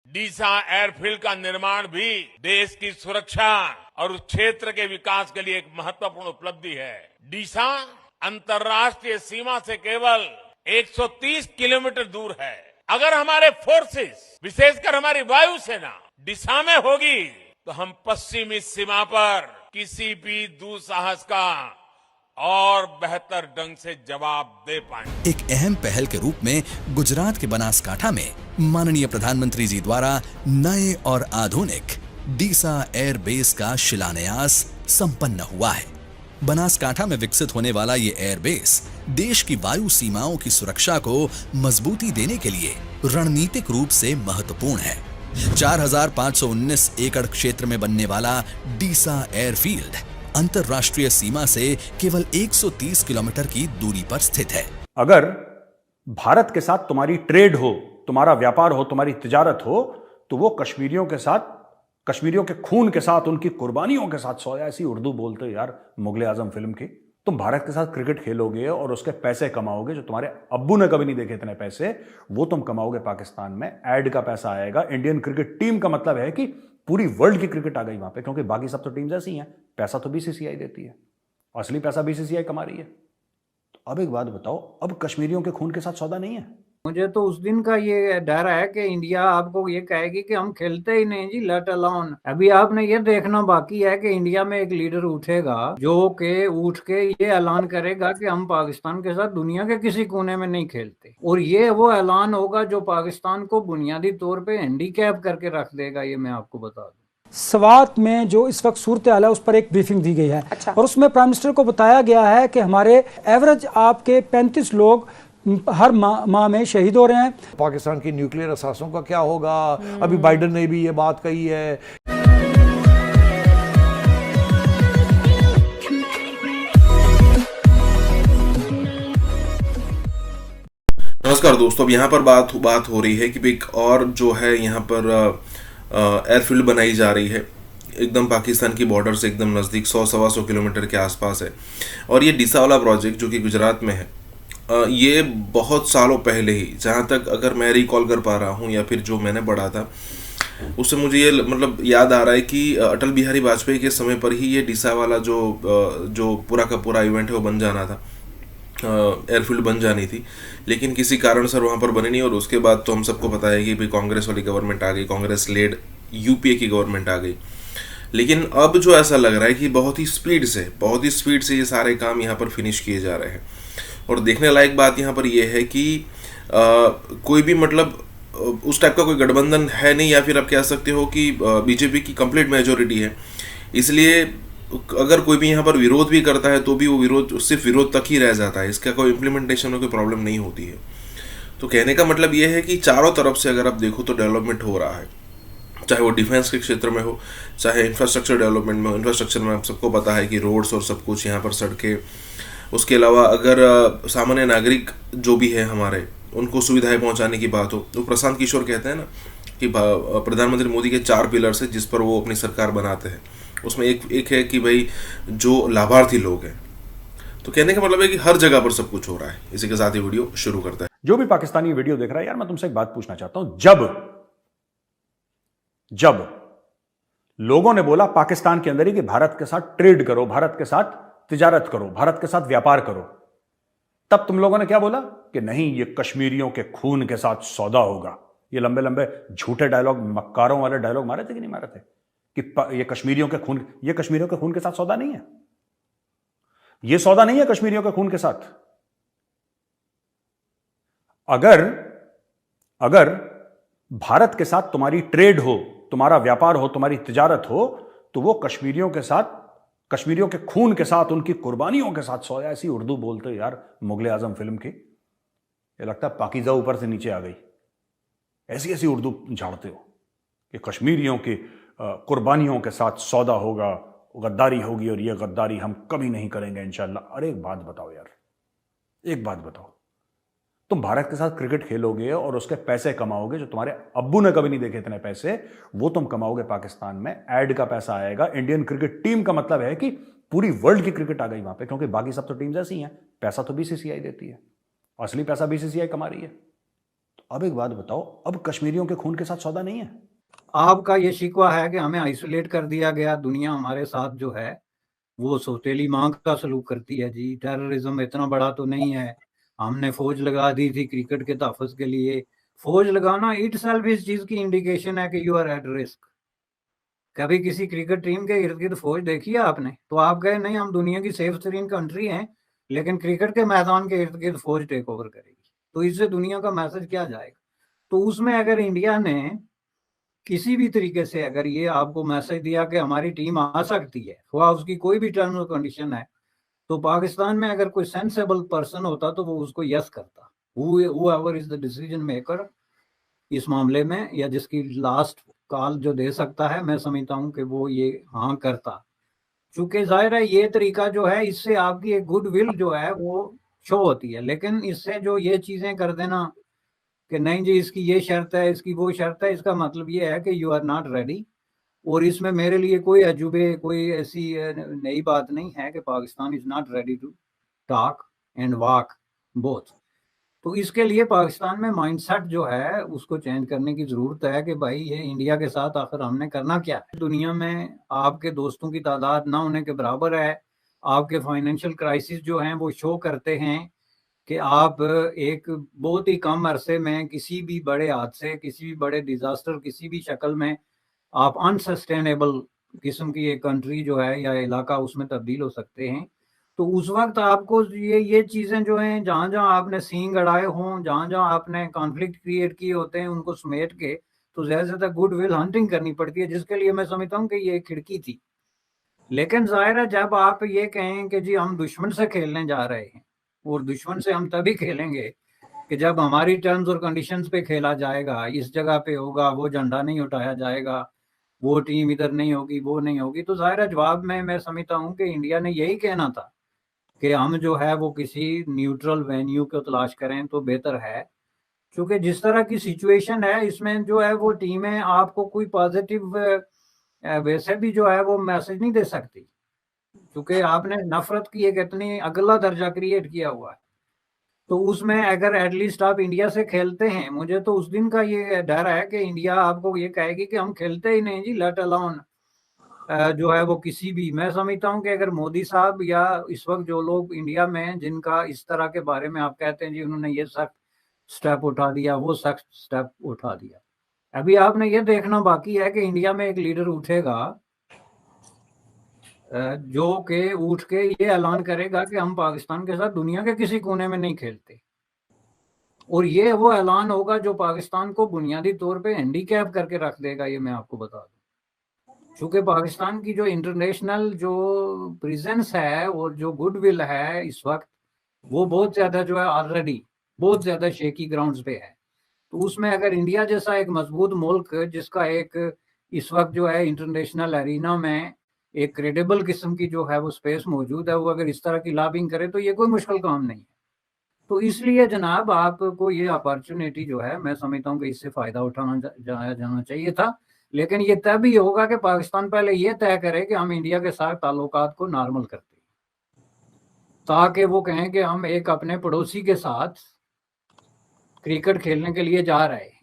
डीसा airfield का निर्माण भी देश की सुरक्षा और उस क्षेत्र के विकास के लिए एक महत्वपूर्ण उपलब्धि है। डीसा अंतर्राष्ट्रीय सीमा से केवल 130 किलोमीटर दूर है। अगर हमारे फोर्सेस, विशेषकर हमारी वायुसेना डीसा में होगी तो हम पश्चिमी सीमा पर किसी भी दुस्साहस का और बेहतर ढंग से जवाब दे पाएंगे। एक अहम पहल के रूप में गुजरात के बनासकांठा में माननीय प्रधानमंत्री जी द्वारा नए और आधुनिक डीसा एयर बेस का शिलान्यास संपन्न हुआ है। बनासकांठा में विकसित होने वाला ये एयर बेस देश की वायु सीमाओं की सुरक्षा को मजबूती देने के लिए रणनीतिक रूप से महत्वपूर्ण है। 4,519 एकड़ क्षेत्र में बनने वाला डीसा एयरफील्ड अंतर्राष्ट्रीय सीमा से केवल 130 किलोमीटर की दूरी पर स्थित है। अगर भारत के साथ तुम्हारी ट्रेड हो, तुम्हारा व्यापार हो, तुम्हारी तिजारत हो, तो वो कश्मीरियों के साथ, कश्मीरियों के खून के साथ, उनकी कुर्बानियों के साथ सोया। ऐसी उर्दू बोलते हो यार मुगले आजम फिल्म की। तुम भारत के साथ क्रिकेट खेलोगे और उसके पैसे कमाओगे, जो तुम्हारे अब्बू ने कभी नहीं देखे इतने पैसे, वो तुम कमाओगे पाकिस्तान में। एड का पैसा आएगा। इंडियन क्रिकेट टीम का मतलब है कि पूरी वर्ल्ड की क्रिकेट आ गई वहां पे, क्योंकि बाकी सब तो टीम्स ऐसी हैं। पैसा तो बीसीसीआई देती है, असली पैसा बीसीसीआई कमा रही है। तो अब एक बात बताओ, अब कश्मीरियों के खून के साथ सौदा नहीं है? मुझे तो उस दिन का ये डर है कि इंडिया आपको ये कहेगी कि हम खेलते ही नहीं जी, लेट अलोन। अभी आपने ये देखना बाकी है कि इंडिया में एक लीडर उठेगा जो के उठ के ये ऐलान करेगा कि हम पाकिस्तान के साथ दुनिया के किसी कोने में नहीं खेलते, और ये वो ऐलान होगा जो पाकिस्तान को बुनियादी तौर पे हैंडीकैप करके रख देगा। ये मैं आपको बता दूं। स्वात में जो इस वक्त सूरत हाल है उस पर एक ब्रीफिंग दी गई है। अच्छा। और उसमें प्राइम मिनिस्टर को बताया गया है कि हमारे एवरेज आपके 35 लोग हर माह में शहीद हो रहे हैं। पाकिस्तान की न्यूक्लियर असासों का क्या होगा? अभी बाइडेन ने भी ये बात कही है। नमस्कार दोस्तों, अब यहाँ पर बात हो रही है कि एक और जो है यहाँ पर एयरफील्ड बनाई जा रही है एकदम पाकिस्तान की बॉर्डर से एकदम नज़दीक, 100-125 किलोमीटर के आसपास है। और ये डीसा वाला प्रोजेक्ट जो कि गुजरात में है, ये बहुत सालों पहले ही, जहाँ तक अगर मैं रिकॉल कर पा रहा हूँ या फिर जो मैंने पढ़ा था उससे मुझे ये मतलब याद आ रहा है कि अटल बिहारी वाजपेयी के समय पर ही ये डीसा वाला जो पूरा का पूरा इवेंट है वो बन जाना था, एयरफील्ड बन जानी थी। लेकिन किसी कारण से वहाँ पर बने नहीं। और उसके बाद तो हम सबको पता है कि भाई कांग्रेस वाली गवर्नमेंट आ गई, कांग्रेस लेड यूपीए की गवर्नमेंट आ गई। लेकिन अब जो ऐसा लग रहा है कि बहुत ही स्पीड से ये सारे काम यहाँ पर फिनिश किए जा रहे हैं। और देखने लायक बात यहाँ पर यह है कि कोई भी मतलब उस टाइप का कोई गठबंधन है नहीं, या फिर आप कह सकते हो कि बीजेपी की कंप्लीट मेजोरिटी है। इसलिए अगर कोई भी यहाँ पर विरोध भी करता है तो भी वो विरोध सिर्फ विरोध तक ही रह जाता है, इसका कोई इम्प्लीमेंटेशन में कोई प्रॉब्लम नहीं होती है। तो कहने का मतलब ये है कि चारों तरफ से अगर आप देखो तो डेवलपमेंट हो रहा है, चाहे वो डिफेंस के क्षेत्र में हो, चाहे इंफ्रास्ट्रक्चर डेवलपमेंट में हो। इंफ्रास्ट्रक्चर में आप सबको पता है कि रोड्स और सब कुछ यहाँ पर, सड़कें। उसके अलावा अगर सामान्य नागरिक जो भी है हमारे, उनको सुविधाएं पहुंचाने की बात हो, तो प्रशांत किशोर कहते हैं ना कि प्रधानमंत्री मोदी के 4 पिलर्स है जिस पर वो अपनी सरकार बनाते हैं। उसमें एक है कि भाई जो लाभार्थी लोग हैं। तो कहने का मतलब है कि हर जगह पर सब कुछ हो रहा है। इसी के साथ ये वीडियो शुरू करता है। जो भी पाकिस्तानी वीडियो देख रहा है यार, मैं तुमसे एक बात पूछना चाहता हूं। जब लोगों ने बोला पाकिस्तान के अंदर ही कि भारत के साथ ट्रेड करो, भारत के साथ तिजारत करो, भारत के साथ व्यापार करो, तब तुम लोगों ने क्या बोला कि नहीं, ये कश्मीरियों के खून के साथ सौदा होगा। ये लंबे लंबे झूठे डायलॉग, मक्कारों वाले डायलॉग मारे थे कि नहीं मारे थे कि ये कश्मीरियों के खून के साथ सौदा नहीं है। ये सौदा नहीं है कश्मीरियों के खून के साथ। अगर भारत के साथ तुम्हारी ट्रेड हो, तुम्हारा व्यापार हो, तुम्हारी तिजारत हो, तो वो कश्मीरियों के साथ, कश्मीरियों के खून के साथ, उनकी कुर्बानियों के साथ सोया। ऐसी उर्दू बोलते हो यार मुगले आजम फिल्म की। ये लगता है पाकीज़ा ऊपर से नीचे आ गई। ऐसी उर्दू झाड़ते हो कि कश्मीरियों की कुर्बानियों के साथ सौदा होगा, गद्दारी होगी, और ये गद्दारी हम कभी नहीं करेंगे इंशाल्लाह। अरे एक बात बताओ यार, एक बात बताओ, तुम भारत के साथ क्रिकेट खेलोगे और उसके पैसे कमाओगे, जो तुम्हारे अब्बू ने कभी नहीं देखे इतने पैसे, वो तुम कमाओगे पाकिस्तान में। एड का पैसा आएगा। इंडियन क्रिकेट टीम का मतलब है कि पूरी वर्ल्ड की क्रिकेट आ गई वहां पे, क्योंकि बाकी सब तो टीम्स ऐसी हैं। पैसा तो बीसीसीआई देती है, असली पैसा बीसीसीआई कमा रही है। तो अब एक बात बताओ, अब कश्मीरियों के खून के साथ सौदा नहीं है? आपका ये शिकवा है कि हमें आइसोलेट कर दिया गया, दुनिया हमारे साथ जो है वो सौतेली माँ का सलूक करती है जी। टेररिज्म इतना बड़ा तो नहीं है, हमने फौज लगा दी थी क्रिकेट के तहफ़्फ़ुज़ के लिए। फौज लगाना इट सेल्फ इस चीज़ की इंडिकेशन है कि यू आर एट रिस्क। कभी किसी क्रिकेट टीम के इर्द गिर्द फौज देखी है आपने? तो आप कहे नहीं हम दुनिया की सेफ तरीन कंट्री हैं, लेकिन क्रिकेट के मैदान के इर्द गिर्द फौज टेक ओवर करेगी, तो इससे दुनिया का मैसेज क्या जाएगा? तो उसमें अगर इंडिया ने किसी भी तरीके से अगर ये आपको मैसेज दिया कि हमारी टीम आ सकती है, हुआ उसकी कोई भी टर्म्स और कंडीशन है, तो पाकिस्तान में अगर कोई सेंसेबल पर्सन होता तो वो उसको यस करता। Whoever is the decision maker इस मामले में, या जिसकी लास्ट कॉल जो दे सकता है, मैं समझता हूँ कि वो ये हाँ करता। चूंकि जाहिर है ये तरीका जो है, इससे आपकी एक गुड विल जो है वो शो होती है, लेकिन इससे जो ये चीजें कर देना कि नहीं जी इसकी ये शर्त है, इसकी वो शर्त है, इसका मतलब ये है कि यू आर नॉट रेडी। और इसमें मेरे लिए कोई अजूबे, कोई ऐसी नई बात नहीं है कि Pakistan is not ready to talk and walk both. तो इसके लिए पाकिस्तान में माइंडसेट जो है उसको चेंज करने की ज़रूरत है कि भाई ये इंडिया के साथ आखिर हमने करना क्या है। दुनिया में आपके दोस्तों की तादाद ना होने के बराबर है। आपके फाइनेंशियल क्राइसिस जो हैं वो शो करते हैं कि आप एक बहुत ही कम अरसे में किसी भी बड़े हादसे, किसी भी बड़े डिजास्टर, किसी भी शक्ल में आप अनसस्टेनेबल किस्म की एक कंट्री जो है या इलाका उसमें तब्दील हो सकते हैं। तो उस वक्त आपको ये चीज़ें जो हैं, जहाँ जहाँ आपने सींग अड़ाए हों, जहाँ जहाँ आपने कॉन्फ्लिक्ट क्रिएट किए होते हैं, उनको समेट के तो ज़्यादा से ज़्यादा गुड विल हंटिंग करनी पड़ती है, जिसके लिए मैं समझता हूँ कि ये एक खिड़की थी। लेकिन जाहिर है जब आप ये कहें कि जी हम दुश्मन से खेलने जा रहे हैं, और दुश्मन से हम तभी खेलेंगे कि जब हमारी टर्म्स और कंडीशंस पे खेला जाएगा, इस जगह पे होगा, वो झंडा नहीं उठाया जाएगा, वो टीम इधर नहीं होगी, वो नहीं होगी, तो जाहिर है जवाब में मैं समझता हूँ कि इंडिया ने यही कहना था कि हम जो है वो किसी न्यूट्रल वेन्यू को तलाश करें तो बेहतर है। क्योंकि जिस तरह की सिचुएशन है इसमें जो है वो टीमें आपको कोई पॉजिटिव वैसे भी जो है वो मैसेज नहीं दे सकती, क्योंकि आपने नफरत की एक इतनी अगला दर्जा क्रिएट किया हुआ है। तो उसमें अगर एटलीस्ट आप इंडिया से खेलते हैं, मुझे तो उस दिन का ये डर है कि इंडिया आपको ये कहेगी कि हम खेलते ही नहीं जी, लेट अलोन जो है वो किसी भी। मैं समझता हूँ कि अगर मोदी साहब या इस वक्त जो लोग इंडिया में जिनका इस तरह के बारे में आप कहते हैं जी उन्होंने ये सख्त स्टेप उठा दिया, वो सख्त स्टेप उठा दिया, अभी आपने ये देखना बाकी है कि इंडिया में एक लीडर उठेगा जो के उठ के ये ऐलान करेगा कि हम पाकिस्तान के साथ दुनिया के किसी कोने में नहीं खेलते। और ये वो ऐलान होगा जो पाकिस्तान को बुनियादी तौर पे हैंडीकैप करके रख देगा, ये मैं आपको बता दूं। क्योंकि पाकिस्तान की जो इंटरनेशनल जो प्रेजेंस है और जो गुडविल है इस वक्त, वो बहुत ज्यादा जो है ऑलरेडी बहुत ज्यादा शेकी ग्राउंड्स पे है। तो उसमें अगर इंडिया जैसा एक मजबूत मुल्क जिसका एक इस वक्त जो है इंटरनेशनल एरिना में एक क्रेडिबल किस्म की जो है वो स्पेस मौजूद है, वो अगर इस तरह की लॉबिंग करे तो ये कोई मुश्किल काम नहीं है। तो इसलिए जनाब आपको ये अपॉर्चुनिटी जो है मैं समझता हूँ कि इससे फायदा उठाना जाना चाहिए था। लेकिन ये तभी होगा कि पाकिस्तान पहले ये तय करे कि हम इंडिया के साथ ताल्लुकात को नॉर्मल करते हैं, ताकि वो कहें कि हम एक अपने पड़ोसी के साथ क्रिकेट खेलने के लिए जा रहे हैं।